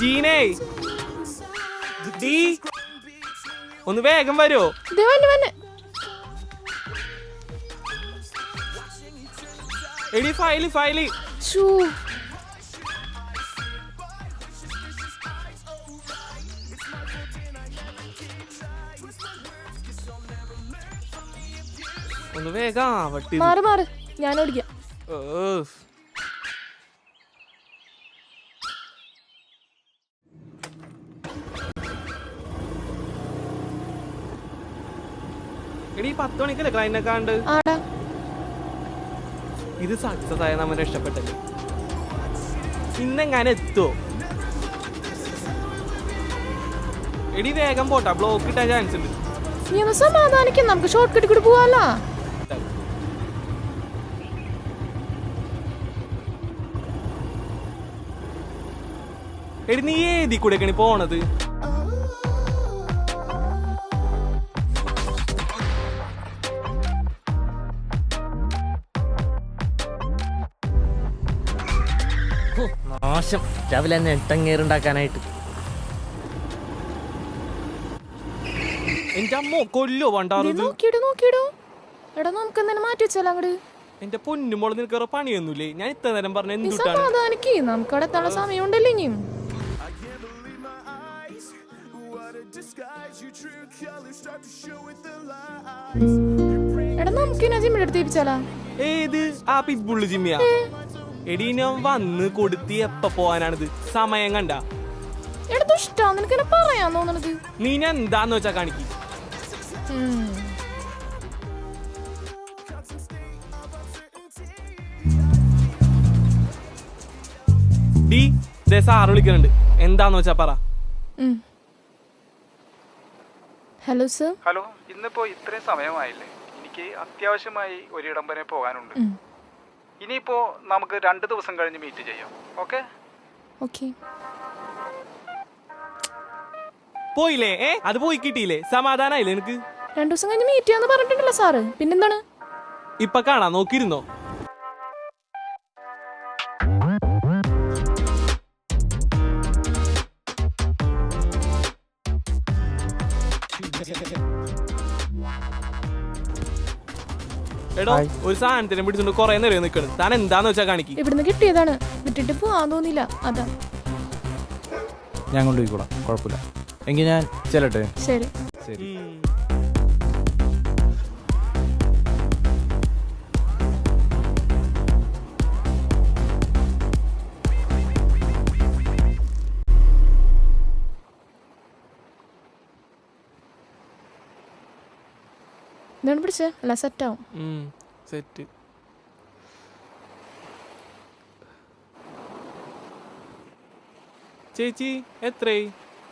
ജീനേ D ഒന്ന് വേഗം വരുമോ? എടി ഫയല് ഒന്ന് വേഗം ആവട്ടെ. മാറ് ഞാൻ ഓടിക്കാം. എടി 10 മണിക്കല്ലേ ക്ലൈന്റിനെ കാണ്ട്? ഇത് സക്സസ് ആയ നമ്മൾ രക്ഷപ്പെട്ടല്ലേ. ഇന്നെങ്ങനെ എത്തുമോ? എടി വേഗം പോട്ടാ, ബ്ലോക്ക് ഇട്ടാൻ ചാൻസ് ഉണ്ട്. നീ ഒന്ന് സമാധാനിക്കും, നമുക്ക് ഷോർട്ട് കട്ട് കൂടി പോവാലോ. എടി നീ ഏതി കൂടെയൊക്കെയാണ് പോണത്? മോശം, രാവിലെ തന്നെ എട്ടങ്ങേറുണ്ടാക്കാനായിട്ട്. എന്റെ അമ്മ കൊല്ലോ വണ്ടാറ്. നോക്കിയിടോ എടാ, നമുക്ക് എന്തെങ്കിലും മാറ്റി വെച്ചാലോ അങ്ങോട്ട്. എന്റെ പൊന്നുമോള് നിനക്ക് വേറെ പണിയൊന്നുമില്ലേ? ഞാൻ ഇത്ര നേരം പറഞ്ഞ എന്തുട്ടാണ്? സമാധാനിക്ക്, നമുക്ക് അവിടെ എത്താനുള്ള സമയം ഉണ്ടല്ലോ ഇനിയും. എടാ നമുക്ക് ജിമ്മിന്റെ അടുത്ത് ഏൽപ്പിച്ചാലോ? ഏത് ആ പിറ്റ്ബുള്ള് ജിമ്മിയാ? എടി ഞാൻ വന്ന് കൊടുത്തി എപ്പ പോവാനാണിത്? സമയം കണ്ട നിനക്ക് പറയാൻ തോന്നണത്. നീ ഞാൻ എന്താന്ന് വെച്ചാ കാണിക്ക്. ഡി ദേ സാറ് വിളിക്കുന്നുണ്ട്, എന്താന്ന് വെച്ചാ പറ. Hello sir. ഹലോ, ഇന്നിപ്പോ ഇത്രയും സമയമായില്ലേ? എനിക്ക് അത്യാവശ്യമായി ഒരിടം വരെ പോകാനുണ്ട്. ഇനിയിപ്പോ നമുക്ക് 2 ദിവസം കഴിഞ്ഞ് മീറ്റ് ചെയ്യാം. ഓക്കെ? പോയില്ലേ? അത് പോയി കിട്ടിയില്ലേ? സമാധാനായില്ലേ എനിക്ക്? 2 ദിവസം കഴിഞ്ഞ് മീറ്റ് ചെയ്യാന്ന് പറഞ്ഞിട്ടുണ്ടല്ലോ സാറ്. പിന്നെന്താണ്? ഇപ്പൊ കാണാ, നോക്കിയിരുന്നോ? എടോ, ഒരു സാധനത്തിനെ പിടിച്ചോണ്ട് കൊറേ നേരം നിക്കണ്. താൻ എന്താന്ന് വെച്ചാ കാണിക്ക്. ഇവിടുന്ന് കിട്ടിയതാണ്, വിട്ടിട്ട് പോവാൻ തോന്നില്ല, അതാ. ഞാൻ കൊണ്ടുപോയിക്കോളാം, കുഴപ്പമില്ല. എങ്കിൽ ഞാൻ ചെല്ലട്ടെ. ശരി. ഇതാണ് പിടിച്ചേ, അല്ല സെറ്റാവും. സെറ്റ്. ചേച്ചി എത്രയായി?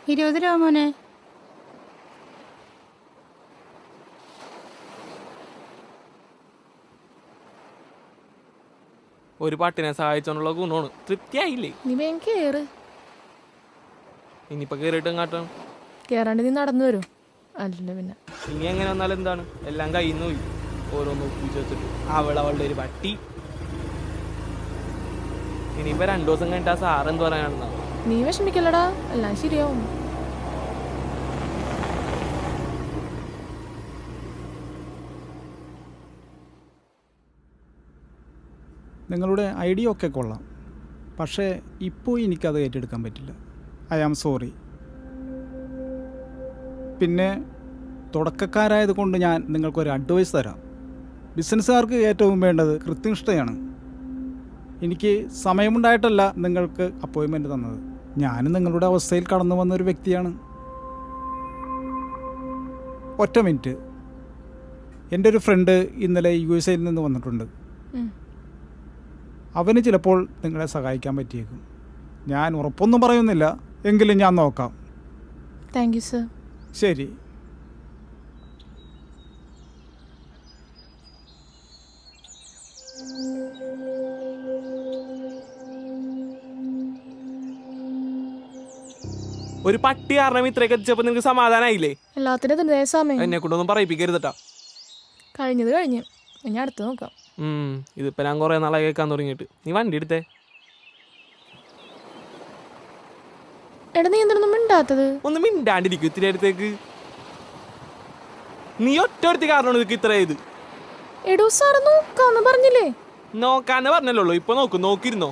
20 രൂപ മോനെ. ഒരു പട്ടിനെ സഹായിച്ചോണ്ടുള്ള ഗുണമാണ്. തൃപ്തിയായില്ലേ? നീ വേഗം കേറ്. ഇനിയിപ്പൊ കേറിയിട്ട് എങ്ങാട്ടാണ്? കേറാണ്ട് നീ നടന്നു വരും, അല്ല പിന്നെ ഇനി എങ്ങനെ വന്നാലും എന്താണ്, എല്ലാം കയ്യിൽ നിന്ന് പോയി. ഓരോന്ന് ഒപ്പിച്ച് വെച്ചിട്ട് അവളുടെ ഒരു പട്ടി. ഇനിയിപ്പോ 2 ദിവസം കഴിഞ്ഞിട്ട് ആ സാറ് എന്ത് പറയാനാണെന്നാ? നീ വിഷമിക്കല്ലടാ, എല്ലാം ശരിയാവും. നിങ്ങളുടെ ഐഡിയ ഒക്കെ കൊള്ളാം, പക്ഷേ ഇപ്പോൾ എനിക്കത് ഏറ്റെടുക്കാൻ പറ്റില്ല. I am sorry. പിന്നെ തുടക്കക്കാരായത് കൊണ്ട് ഞാൻ നിങ്ങൾക്കൊരു അഡ്വൈസ് തരാം. ബിസിനസ്സുകാർക്ക് ഏറ്റവും വേണ്ടത് കൃത്യനിഷ്ഠയാണ്. എനിക്ക് സമയമുണ്ടായിട്ടല്ല നിങ്ങൾക്ക് അപ്പോയിൻമെൻറ്റ് തന്നത്. ഞാനും നിങ്ങളുടെ അവസ്ഥയിൽ കടന്നു വന്നൊരു വ്യക്തിയാണ്. ഒറ്റ മിനിറ്റ്. എൻ്റെ ഒരു ഫ്രണ്ട് ഇന്നലെ USA നിന്ന് വന്നിട്ടുണ്ട്. അവന് ചിലപ്പോൾ നിങ്ങളെ സഹായിക്കാൻ പറ്റിയേക്കും. ഞാൻ ഉറപ്പൊന്നും പറയുന്നില്ല, എങ്കിലും ഞാൻ നോക്കാം. Thank you sir. ശരി. ഒരു പട്ടി കാരണം ഇത്രയൊക്കെ എത്തിച്ചപ്പോ നിങ്ങക്ക് സമാധാനായില്ലേ? എല്ലാത്തിനും സമയം എന്നെ കൊണ്ടൊന്നും പറയിപ്പിക്കരുതട്ടാ. കഴിഞ്ഞത് കഴിഞ്ഞ് ഇനി അടുത്ത് നോക്കാം. ഇതിപ്പോ ഞാൻ കുറെ നാളെ കേൾക്കാൻ തുടങ്ങിയിട്ട്. നീ വണ്ടി എടുത്തേ. എടാ നീ എന്തൊന്നും മിണ്ടാത്തത്? ഒന്ന് മിണ്ടാണ്ടിരിക്കും ഇത്തിരി അടുത്തേക്ക്. നീ ഒറ്റ കാരണമാണ് ഇതൊക്കെ ഇത്ര ഇത്. എടോ സാറ് നോക്കാന്ന് പറഞ്ഞില്ലേ? നോക്കാന്ന് പറഞ്ഞല്ലോ. ഇപ്പൊ നോക്കും, നോക്കിയിരുന്നോ?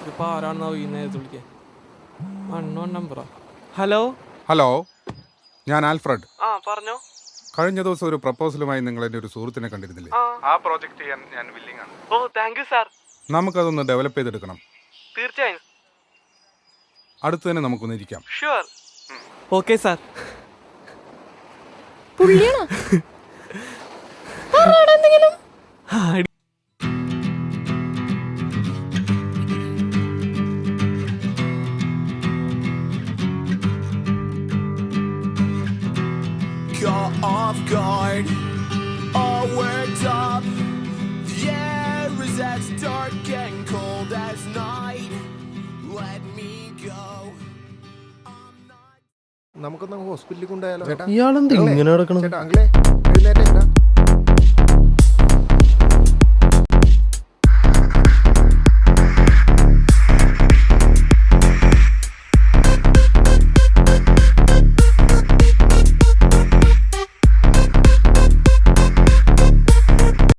ഇതിപ്പോ ആരാണെന്നോ ഈ നേരത്തെ വിളിക്കാൻ. അണ്ണോ നമ്പറാ. ഹലോ ഹലോ, ഞാൻ ആൽഫ്രഡ്. ആ പറഞ്ഞോ. കഴിഞ്ഞ ദിവസം ഒരു പ്രപ്പോസലുമായി നിങ്ങൾ എൻ്റെ ഒരു സുഹൃത്തിനെ കണ്ടിരുന്നില്ലേ? ആ പ്രോജക്റ്റ് ചെയ്യാൻ ഞാൻ വില്ലിംഗ് ആണ്. Oh thank you sir. നമുക്കതൊന്ന് ഡെവലപ്പ് ചെയ്തെടുക്കണം. തീർച്ചയായും. അടുത്ത് തന്നെ നമുക്കൊന്ന് ഇരിക്കാം. ഷുവർ. Okay sir. പുള്ളിയാണോ? പറയടാ എന്തെങ്കിലും. Caught off guard, all worked up. The air is as dark and cold as night. Let me go. നമുക്കൊന്ന് ഹോസ്പിറ്റലിൽ കൊണ്ടുപോയാലോ? ഇയാളെന്ത് ഇങ്ങനെ നടക്കണം? ചേട്ടാ, അങ്കിളെ എഴുന്നേറ്റേ.